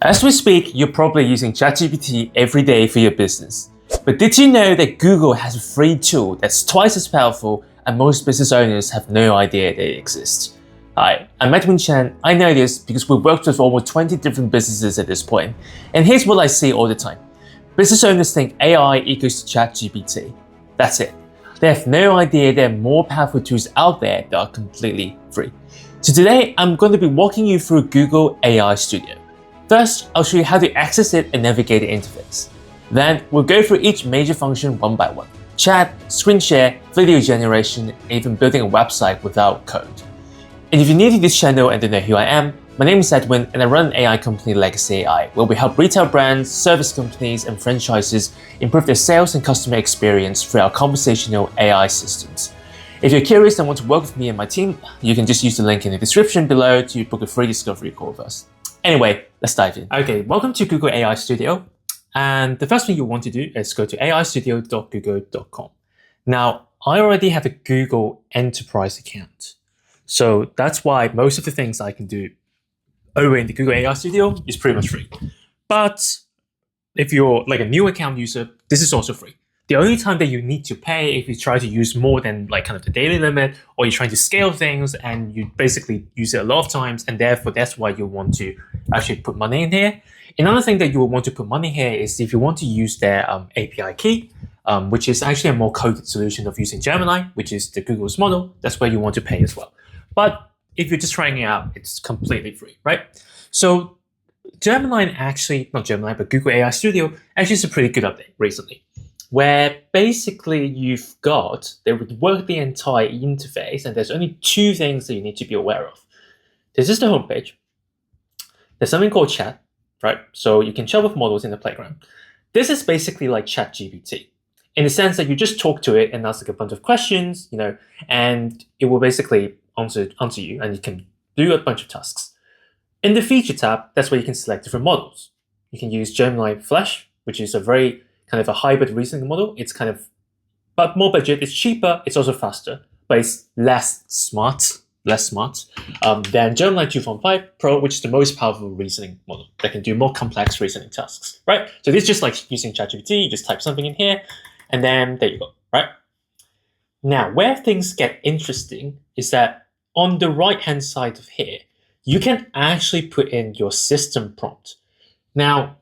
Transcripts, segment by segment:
As we speak, you're probably using ChatGPT every day for your business. But did you know that Google has a free tool that's twice as powerful and most business owners have no idea they exist? Hi, I'm Edwin Chen. I know this because we've worked with almost 20 different businesses at this point. And here's what I see all the time. Business owners think AI equals to ChatGPT. That's it. They have no idea there are more powerful tools out there that are completely free. So today, I'm going to be walking you through Google AI Studio. First, I'll show you how to access it and navigate the interface. Then, we'll go through each major function one by one. Chat, screen share, video generation, and even building a website without code. And if you're new to this channel and don't know who I am, my name is Edwin and I run an AI company, Legacy AI, where we help retail brands, service companies, and franchises improve their sales and customer experience through our conversational AI systems. If you're curious and want to work with me and my team, you can just use the link in the description below to book a free discovery call with us. Anyway, let's dive in. Okay, welcome to Google AI Studio. And the first thing you want to do is go to aistudio.google.com. Now, I already have a Google Enterprise account. So that's why most of the things I can do over in the Google AI Studio is pretty much free. But if you're like a new account user, this is also free. The only time that you need to pay if you try to use more than like kind of the daily limit, or you're trying to scale things and you basically use it a lot of times, and therefore that's why you want to actually put money in here. Another thing that you will want to put money here is if you want to use their API key, which is actually a more coded solution of using Gemini, which is the Google's model, that's where you want to pay as well. But if you're just trying it out, it's completely free, right? So Gemini actually, not Gemini, but Google AI Studio actually is a pretty good update recently, where basically you've got, they would work the entire interface, and there's only two things that you need to be aware of. This is the homepage. There's something called chat, right? So you can chat with models in the playground. This is basically like ChatGPT, in the sense that you just talk to it and ask like a bunch of questions, and it will basically answer you, and you can do a bunch of tasks. In the feature tab, that's where you can select different models. You can use Gemini Flash, which is a very kind of a hybrid reasoning model. It's kind of, but more budget, it's cheaper, it's also faster, but it's less smart than Gemini 2.5 Pro, which is the most powerful reasoning model that can do more complex reasoning tasks, right? So this is just like using ChatGPT, you just type something in here, and then there you go, right? Now, where things get interesting is that on the right-hand side of here, you can actually put in your system prompt. Now,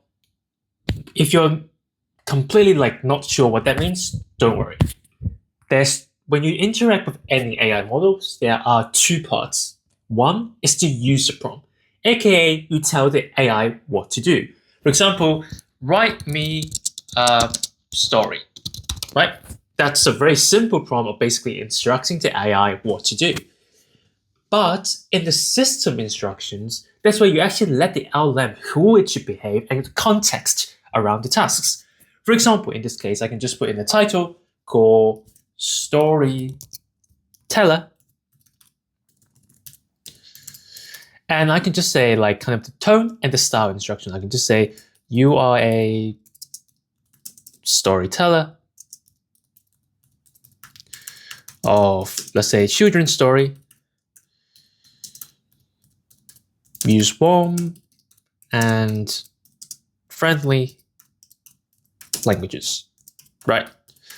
if you're completely like not sure what that means, don't worry. When you interact with any AI models, there are two parts. One is the user prompt, aka you tell the AI what to do. For example, write me a story, right? That's a very simple prompt of basically instructing the AI what to do. But in the system instructions, that's where you actually let the LLM who it should behave and context around the tasks. For example, in this case, I can just put in a title called Storyteller. And I can just say like kind of the tone and the style instruction. I can just say, you are a storyteller of, let's say, children's story. Use warm and friendly languages, right?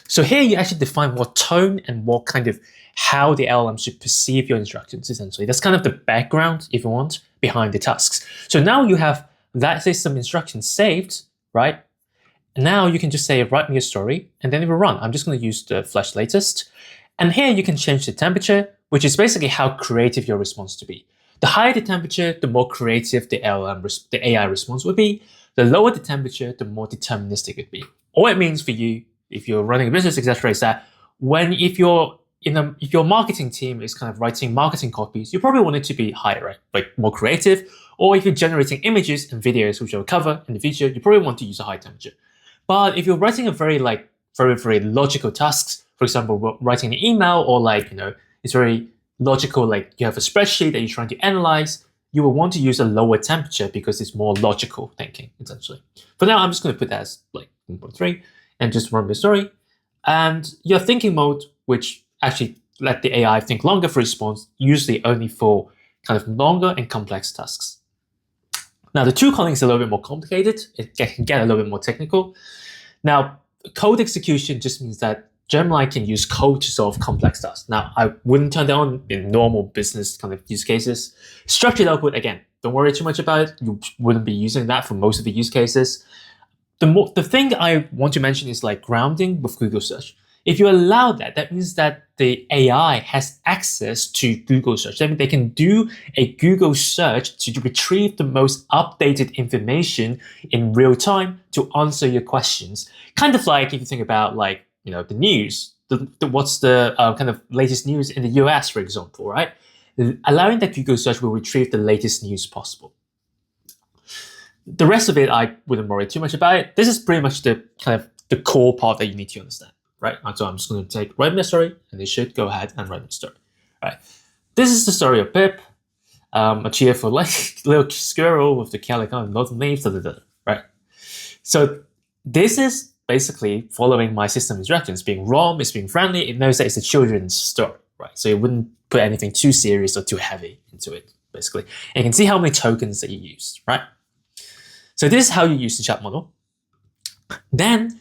So here you actually define what tone and what kind of how the LLM should perceive your instructions, essentially. That's kind of the background, if you want, behind the tasks. So now you have that system instructions saved, right? And now you can just say, write me a story, and then it will run. I'm just going to use the Flash latest. And here you can change the temperature, which is basically how creative your response to be. The higher the temperature, the more creative the AI response would be. The lower the temperature, the more deterministic it would be. All it means for you, if you're running a business, etc., is that if your marketing team is kind of writing marketing copies, you probably want it to be higher, right? Like more creative. Or if you're generating images and videos, which I'll cover in the future, you probably want to use a high temperature. But if you're writing a very logical tasks, for example, writing an email, or it's very logical, like you have a spreadsheet that you're trying to analyze, you will want to use a lower temperature because it's more logical thinking, essentially. For now, I'm just going to put that as like 1.3 and just run the story. And your thinking mode, which actually let the AI think longer for response, usually only for kind of longer and complex tasks. Now, the tool calling is a little bit more complicated. It can get a little bit more technical. Now, code execution just means that Gemini can use code to solve complex tasks. Now, I wouldn't turn that on in normal business kind of use cases. Structured output, again, don't worry too much about it. You wouldn't be using that for most of the use cases. The thing I want to mention is like grounding with Google search. If you allow that, that means that the AI has access to Google search. That means they can do a Google search to retrieve the most updated information in real time to answer your questions. Kind of like if you think about like, the news, what's the kind of latest news in the US, for example, right? Allowing that Google search will retrieve the latest news possible. The rest of it, I wouldn't worry too much about it. This is pretty much the kind of the core part that you need to understand, right? So I'm just going to write my story, and they should go ahead and write my story, right? This is the story of Pip, a cheerful little squirrel with the calico and lots of leaves, right? So this is basically following my system instructions, being warm, it's being friendly. It knows that it's a children's story, right? So it wouldn't put anything too serious or too heavy into it, basically. And you can see how many tokens that you used, right? So this is how you use the chat model. Then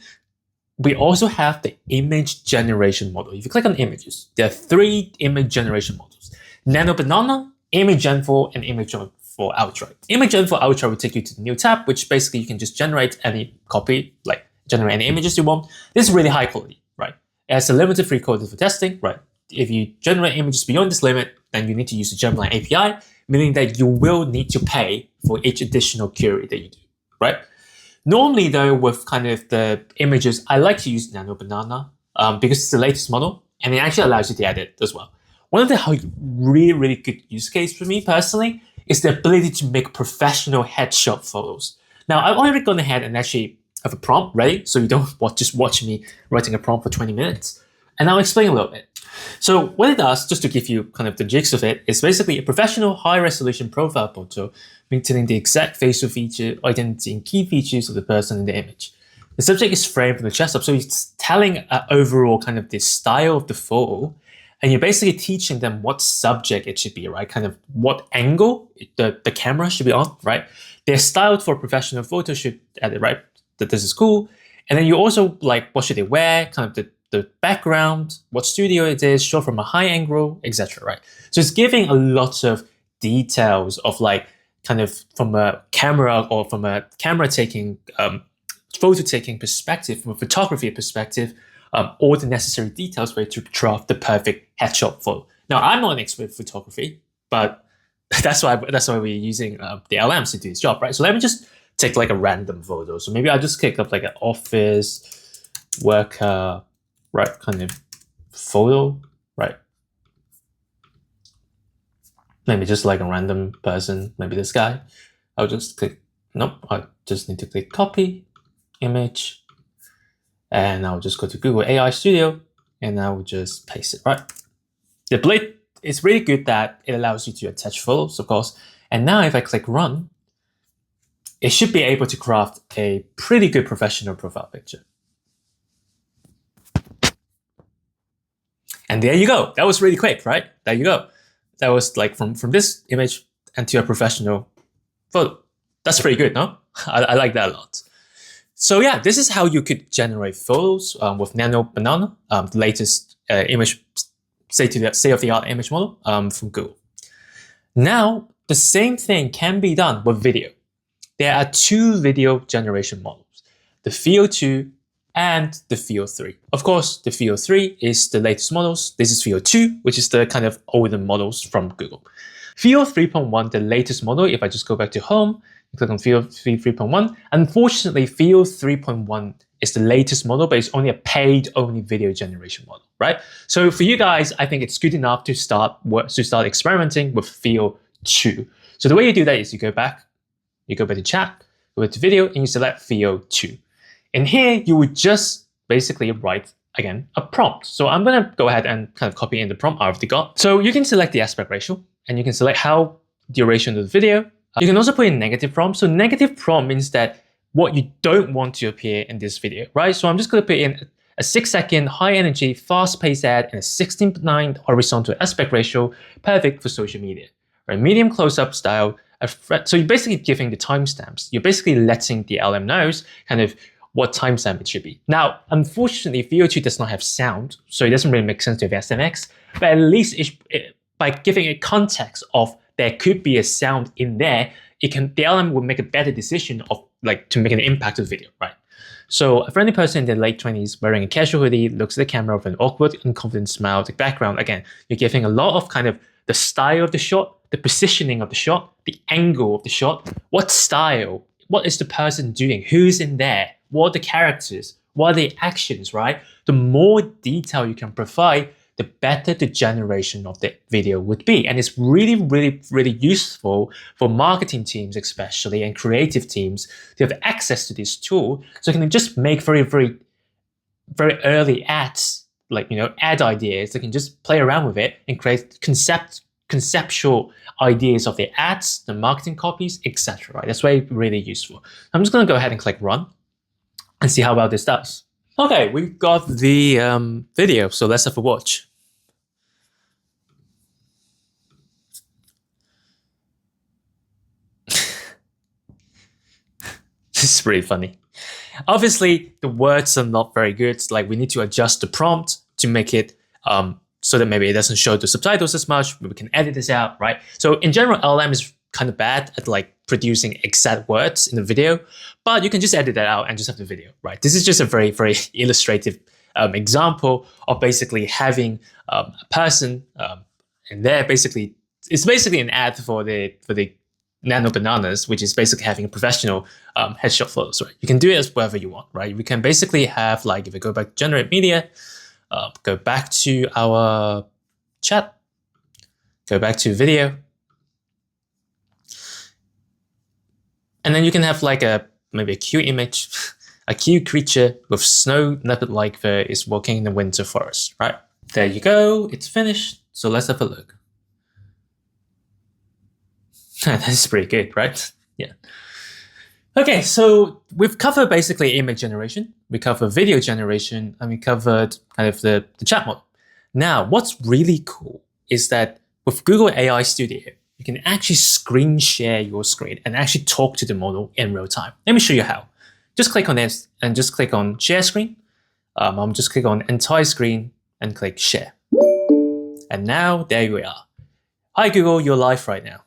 we also have the image generation model. If you click on images, there are 3 image generation models: Nano Banana, Image Gen 4, and Image Gen 4 Ultra. Image Gen 4 Ultra will take you to the new tab, which basically you can just generate any copy, like generate any images you want. This is really high quality, right? It has a limited free code for testing, right? If you generate images beyond this limit, then you need to use the Gemini API, meaning that you will need to pay for each additional query that you do, right? Normally though, with kind of the images, I like to use Nano Banana because it's the latest model and it actually allows you to edit as well. One of the really, really good use case for me personally is the ability to make professional headshot photos. Now, I've already gone ahead and actually have a prompt ready, so you don't just watch me writing a prompt for 20 minutes. And I'll explain a little bit. So what it does, just to give you kind of the gist of it, is basically a professional high-resolution profile photo maintaining the exact facial feature, identity, and key features of the person in the image. The subject is framed from the chest up, so it's telling overall kind of the style of the photo, and you're basically teaching them what subject it should be, right? Kind of what angle the camera should be on, right? They're styled for professional photo shoot edit, right? That this is cool. And then you also like, what should they wear? Kind of the background, what studio it is, shot from a high angle, etc. Right? So it's giving a lot of details of like kind of from a camera or from a camera taking, photo taking perspective, from a photography perspective, all the necessary details for you to draft the perfect headshot photo. Now, I'm not an expert in photography, but that's why we're using the LMs to do this job, right? So let me just take like a random photo. So maybe I'll just click up like an office worker, right, kind of photo, right? Maybe just like a random person, maybe this guy. I'll just click, nope, I just need to click copy, image, and I'll just go to Google AI Studio and I will just paste it, right? The blade is really good that it allows you to attach photos, of course. And now if I click run, it should be able to craft a pretty good professional profile picture. And there you go. That was really quick, right? There you go. That was like from this image and to a professional photo. That's pretty good, no? I like that a lot. So yeah, this is how you could generate photos with Nano Banana, the latest image, state-of-the-art image model from Google. Now, the same thing can be done with video. There are 2 video generation models, the Phil 2 and the Phil 3. Of course, the Phil 3 is the latest models. This is Phil 2, which is the kind of older models from Google. Phil 3.1, the latest model, if I just go back to home, click on Phil 3.1. Unfortunately, Phil 3.1 is the latest model, but it's only a paid-only video generation model, right? So for you guys, I think it's good enough to start experimenting with Phil 2. So the way you do that is you go back to chat, go back to video, and you select Phil 2. And here you would just basically write, again, a prompt. So I'm going to go ahead and kind of copy in the prompt I already got. So you can select the aspect ratio, and you can select how duration of the video. You can also put in negative prompt. So negative prompt means that what you don't want to appear in this video, right? So I'm just going to put in a 6-second high energy, fast-paced ad and a 16:9 horizontal aspect ratio, perfect for social media. Right? Medium close-up style, So you're basically giving the timestamps. You're basically letting the LM knows kind of what timestamp it should be. Now, unfortunately, VO2 does not have sound, so it doesn't really make sense to have SMX, but at least by giving a context of there could be a sound in there, the LM will make a better decision of to make an impact to the video, right? So a friendly person in their late 20s wearing a casual hoodie looks at the camera with an awkward and confident smile. The background, again, you're giving a lot of kind of the style of the shot, the positioning of the shot, the angle of the shot, what style, what is the person doing, who's in there, what are the characters, what are the actions, right? The more detail you can provide, the better the generation of the video would be. And it's really, really, really useful for marketing teams especially and creative teams to have access to this tool so they can just make very, very, very early ads, ad ideas. They can just play around with it and create conceptual ideas of the ads, the marketing copies, etc. Right? That's very really useful. I'm just going to go ahead and click run and see how well this does. Okay, we've got the video, so let's have a watch. This is pretty funny. Obviously, the words are not very good. We need to adjust the prompt to make it so that maybe it doesn't show the subtitles as much. We can edit this out, right? So in general, LLM is kind of bad at producing exact words in the video, but you can just edit that out and just have the video, right? This is just a very, very illustrative example of basically having a person and there it's basically an ad for the Nano Bananas, which is basically having a professional headshot photos, right? You can do it as whatever you want, right? We can basically have if we go back to generate media, go back to our chat, go back to video, and then you can have maybe a cute image, a cute creature with snow leopard-like fur is walking in the winter forest, right? There you go, it's finished. So let's have a look. That's pretty good, right? Yeah. Okay, so we've covered basically image generation, we covered video generation, and we covered kind of the chat model. Now, what's really cool is that with Google AI Studio, you can actually screen share your screen and actually talk to the model in real time. Let me show you how. Just click on this and just click on share screen. I'm just click on entire screen and click share. And now there we are. Hi Google, you're live right now.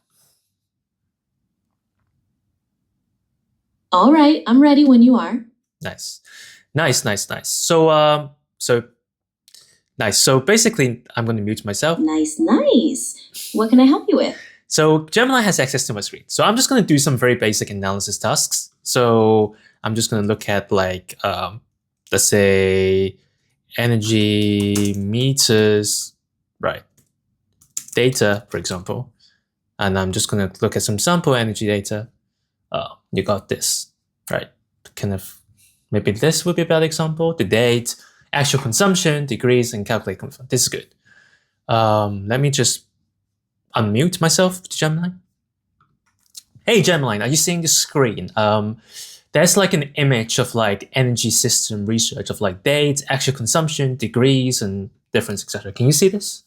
All right, I'm ready when you are. Nice. So nice. So basically, I'm going to mute myself. Nice. What can I help you with? So Gemini has access to my screen. So I'm just going to do some very basic analysis tasks. So I'm just going to look at let's say energy meters, right? Data, for example. And I'm just going to look at some sample energy data. You got this, right? Kind of, maybe this would be a better example. The date, actual consumption, degrees, and calculate consumption. This is good. Let me just unmute myself to Gemini. Hey Gemini, are you seeing the screen? There's an image of energy system research of date, actual consumption, degrees, and difference, etc. Can you see this?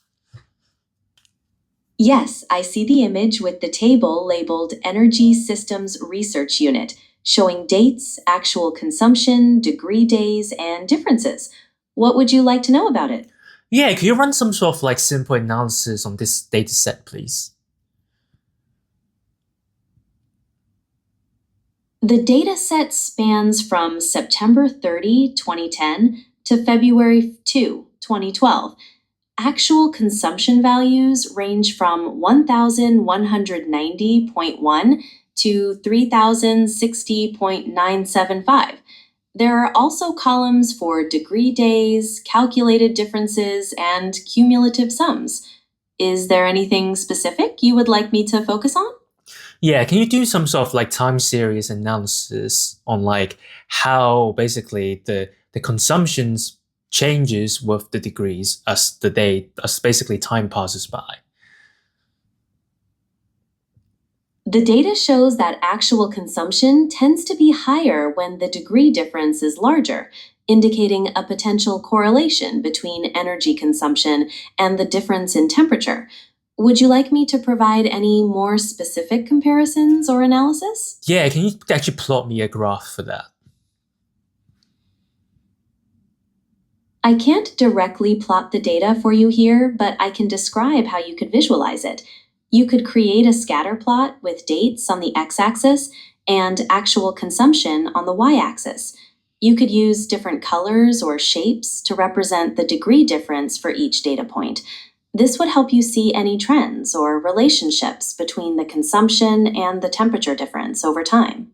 Yes, I see the image with the table labeled Energy Systems Research Unit, showing dates, actual consumption, degree days, and differences. What would you like to know about it? Yeah, could you run some sort of simple analysis on this data set, please? The data set spans from September 30, 2010 to February 2, 2012. Actual consumption values range from 1,190.1 to 3,060.975. There are also columns for degree days, calculated differences, and cumulative sums. Is there anything specific you would like me to focus on? Yeah, can you do some sort of time series analysis on how basically the consumptions changes with the degrees as basically time passes by? The data shows that actual consumption tends to be higher when the degree difference is larger, indicating a potential correlation between energy consumption and the difference in temperature. Would you like me to provide any more specific comparisons or analysis? Yeah, can you actually plot me a graph for that? I can't directly plot the data for you here, but I can describe how you could visualize it. You could create a scatter plot with dates on the x-axis and actual consumption on the y-axis. You could use different colors or shapes to represent the degree difference for each data point. This would help you see any trends or relationships between the consumption and the temperature difference over time.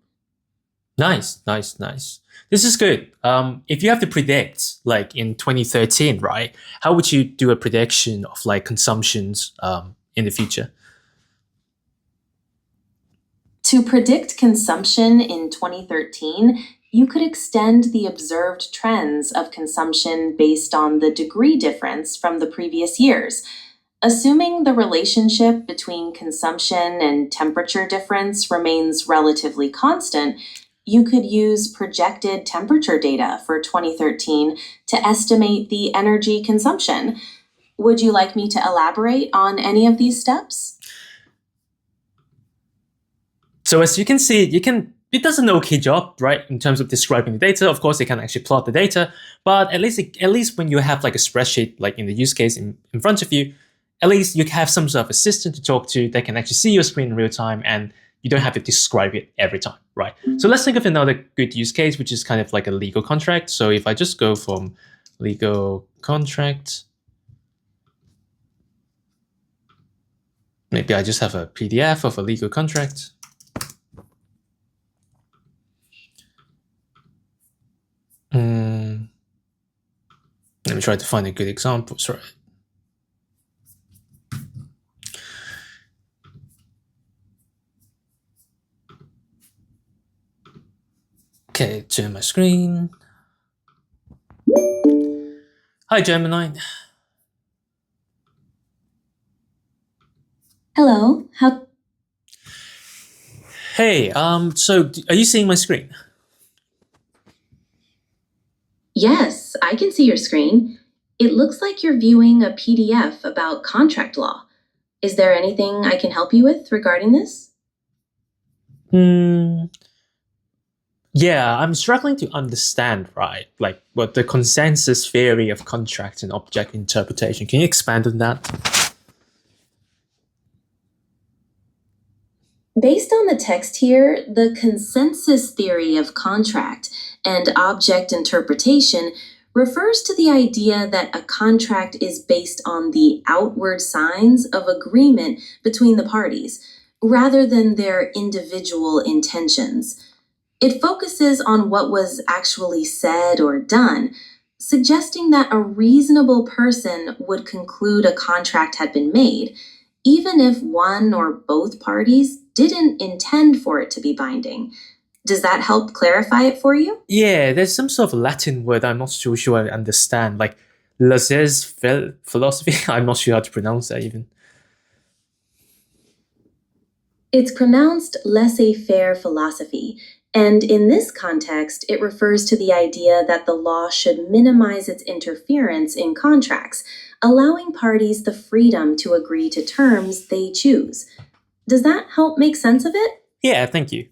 Nice. This is good. If you have to predict, like in 2013, right? How would you do a prediction of like consumptions in the future? To predict consumption in 2013, you could extend the observed trends of consumption based on the degree difference from the previous years. Assuming the relationship between consumption and temperature difference remains relatively constant, you could use projected temperature data for 2013 to estimate the energy consumption. Would you like me to elaborate on any of these steps? So as you can see, it does an okay job, right, in terms of describing the data. Of course, it can actually plot the data, but at least when you have like a spreadsheet, like in the use case in front of you, at least you have some sort of assistant to talk to that can actually see your screen in real time, and you don't have to describe it every time, right? So let's think of another good use case, which is kind of like a legal contract. So if I just go from legal contract, maybe I just have a PDF of a legal contract. Let me try to find a good example. Sorry. Okay, turn my screen. Hi, Gemini. Hello, Hey, so are you seeing my screen? Yes, I can see your screen. It looks like you're viewing a PDF about contract law. Is there anything I can help you with regarding this? Yeah, I'm struggling to understand, right? Like what the consensus theory of contract and object interpretation. Can you expand on that? Based on the text here, the consensus theory of contract and object interpretation refers to the idea that a contract is based on the outward signs of agreement between the parties, rather than their individual intentions. It focuses on what was actually said or done, suggesting that a reasonable person would conclude a contract had been made, even if one or both parties didn't intend for it to be binding. Does that help clarify it for you? Yeah, there's some sort of Latin word I'm not so sure I understand, like laissez-faire philosophy. I'm not sure how to pronounce that even. It's pronounced laissez-faire philosophy, and in this context, it refers to the idea that the law should minimize its interference in contracts, allowing parties the freedom to agree to terms they choose. Does that help make sense of it? Yeah, thank you.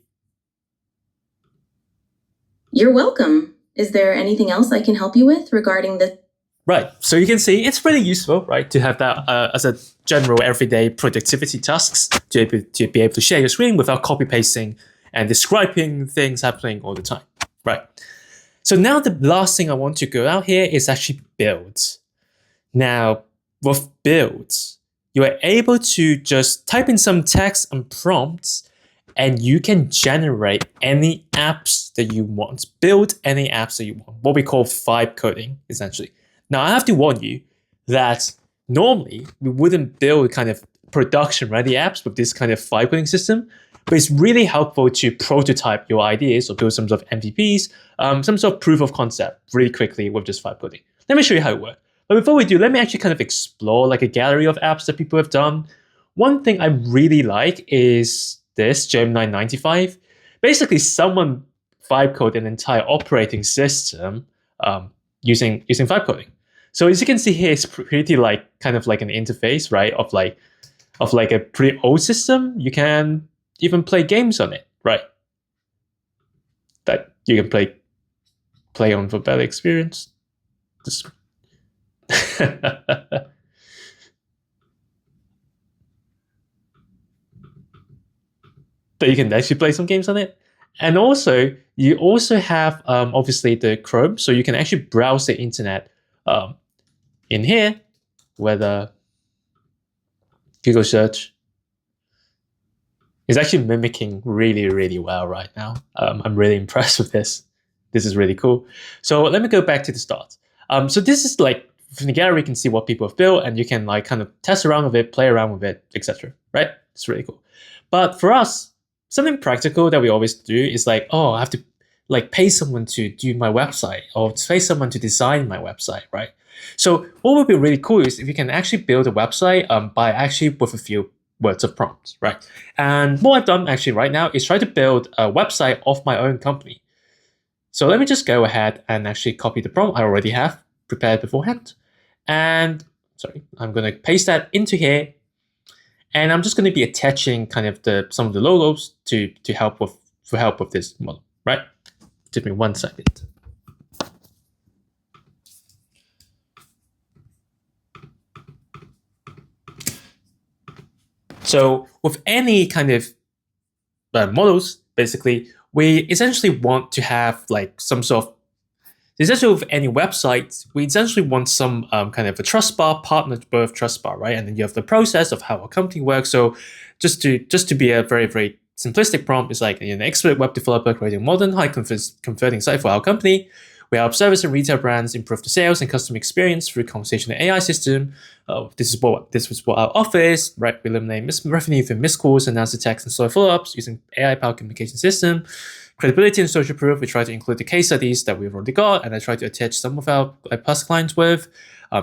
You're welcome. Is there anything else I can help you with regarding the... Right, so you can see it's pretty useful, right, to have that as a general everyday productivity tasks to be able to share your screen without copy pasting and describing things happening all the time, right? So now the last thing I want to go out here is actually builds. Now, with builds, you are able to just type in some text and prompts, and you can generate any apps that you want, build any apps that you want, what we call vibe coding, essentially. Now, I have to warn you that normally we wouldn't build kind of production-ready apps with this kind of vibe coding system, but it's really helpful to prototype your ideas or build some sort of MVPs, some sort of proof of concept really quickly with just vibe coding. Let me show you how it works. But before we do, let me actually kind of explore like a gallery of apps that people have done. One thing I really like is this, Gemini 95. Basically, someone vibe coded an entire operating system using vibe coding. So as you can see here, it's pretty like kind of like an interface, right? Of like of like a pretty old system, you can even play games on it, right? That you can play on for better experience. Just that you can actually play some games on it. And also, you also have obviously the Chrome, so you can actually browse the internet in here, whether Google search is actually mimicking really, really well right now. I'm really impressed with this. This is really cool. So let me go back to the start. So this is like, from the gallery, you can see what people have built, and you can like kind of test around with it, play around with it, etc. Right? It's really cool. But for us, something practical that we always do is like, oh, I have to like pay someone to do my website or pay someone to design my website, right? So what would be really cool is if you can actually build a website by actually with a few words of prompts, right? And what I've done actually right now is try to build a website of my own company. So let me just go ahead and actually copy the prompt I already have prepared beforehand. And sorry, I'm going to paste that into here. And I'm just going to be attaching kind of some of the logos to help with this model, right? Give me 1 second. So with any kind of models, basically, we essentially want to have like some sort of, essentially with any website, we essentially want some kind of a trust bar, partner birth trust bar, right? And then you have the process of how a company works. So just to be a very, very simplistic prompt, is like an expert web developer creating modern, high converting site for our company. We help service and retail brands improve the sales and customer experience through conversational AI system. This was what our offer is, right? We eliminate revenue from missed calls, announce attacks, and slow follow-ups using AI-powered communication system. Credibility and social proof, we try to include the case studies that we've already got, and I try to attach some of our past clients with.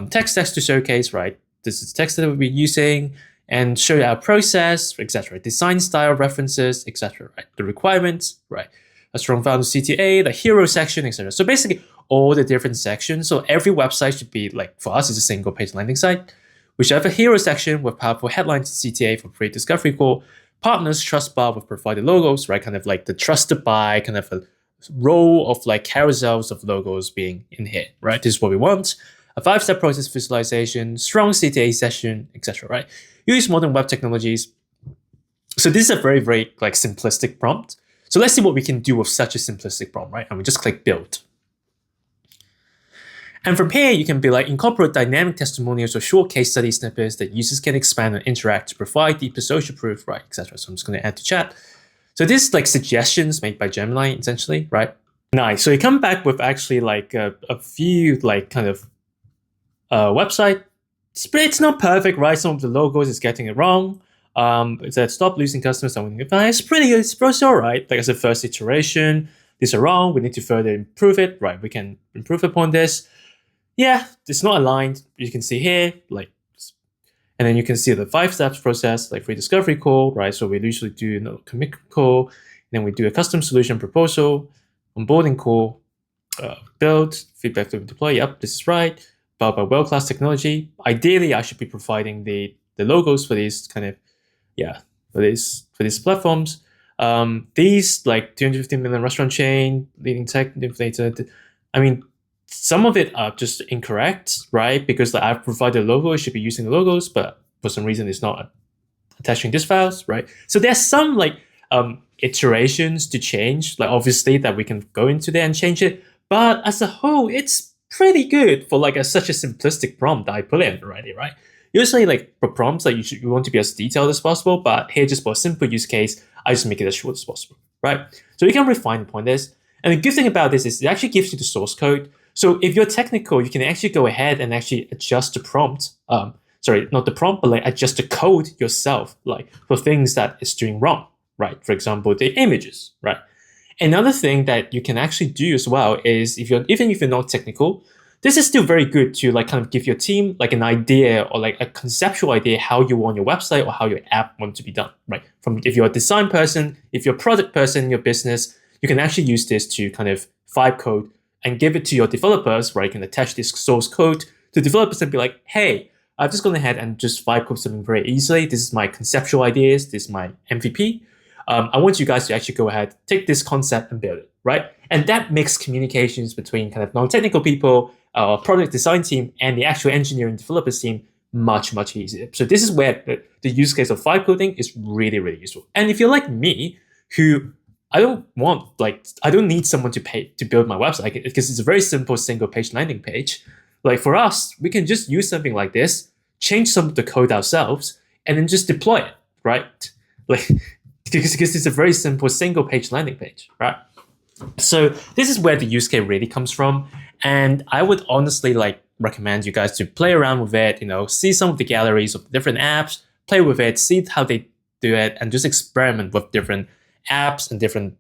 Text to showcase, right? This is text that we'll be using, and show our process, etc. Design style references, etc. Right? The requirements, right? A strong founder CTA, the hero section, etc. So basically all the different sections. So every website should be like, for us, it's a single page landing site. We should have a hero section with powerful headlines, CTA for free discovery call, partners, trust bar with provided logos, right? Kind of like the trusted by kind of a row of like carousels of logos being in here, right? This is what we want. A 5-step process visualization, strong CTA session, etc. Right? Use modern web technologies. So this is a very, very like simplistic prompt. So let's see what we can do with such a simplistic prompt, right? And we just click build. And from here, you can be like incorporate dynamic testimonials or short case study snippets that users can expand and interact to provide deeper social proof, right, etc. So I'm just going to add to chat. So this is like suggestions made by Gemini, essentially, right? Nice. So you come back with actually like a few like kind of website. It's not perfect, right? Some of the logos is getting it wrong. It said stop losing customers. It's pretty good. It's all right. Like as a first iteration, these are wrong. We need to further improve it, right? We can improve upon this. Yeah, it's not aligned. You can see here, like, and then you can see the 5 steps process, like free discovery call, right? So we usually do a commit call, and then we do a custom solution proposal, onboarding call, build, feedback to deploy. Yep, this is right. Powered by world-class technology. Ideally, I should be providing the logos for these kind of, for these platforms. These like 250 million restaurant chain, leading tech inflator. I mean, some of it are just incorrect, right? Because like, I've provided a logo, it should be using the logos, but for some reason it's not attaching these files, right? So there's some like iterations to change, like obviously that we can go into there and change it. But as a whole, it's pretty good for like such a simplistic prompt that I put in already, right? Usually like for prompts, like you want to be as detailed as possible, but here just for a simple use case, I just make it as short as possible, right? So you can refine upon this. And the good thing about this is it actually gives you the source code. So if you're technical, you can actually go ahead and actually adjust the prompt. Sorry, not the prompt, but like adjust the code yourself, like for things that it's doing wrong, right? For example, the images, right? Another thing that you can actually do as well is even if you're not technical, this is still very good to like kind of give your team like an idea or like a conceptual idea how you want your website or how your app wants to be done, right? From if you're a design person, if you're a product person in your business, you can actually use this to kind of vibe code and give it to your developers, right? You can attach this source code to developers and be like, hey, I've just gone ahead and just vibe code something very easily. This is my conceptual ideas. This is my MVP. I want you guys to actually go ahead, take this concept and build it, right? And that makes communications between kind of non-technical people, product design team, and the actual engineering developers team much, much easier. So this is where the use case of vibe coding is really, really useful. And if you're like me, who I don't need someone to pay to build my website because it's a very simple single page landing page. Like for us, we can just use something like this, change some of the code ourselves, and then just deploy it, right? Like because it's a very simple single page landing page, right? So this is where the use case really comes from. And I would honestly recommend you guys to play around with it, see some of the galleries of different apps, play with it, see how they do it, and just experiment with different apps and different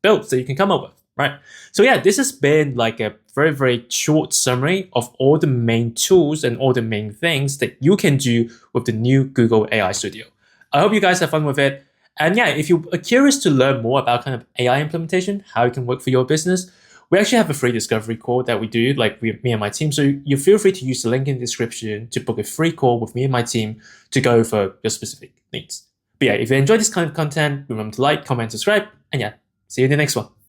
builds that you can come up with, right? So yeah, this has been a very, very short summary of all the main tools and all the main things that you can do with the new Google AI Studio. I hope you guys have fun with it. And yeah, if you are curious to learn more about kind of AI implementation, how it can work for your business, we actually have a free discovery call that we do, me and my team. So you feel free to use the link in the description to book a free call with me and my team to go for your specific needs. But yeah, if you enjoy this kind of content, remember to like, comment, subscribe, and yeah, see you in the next one.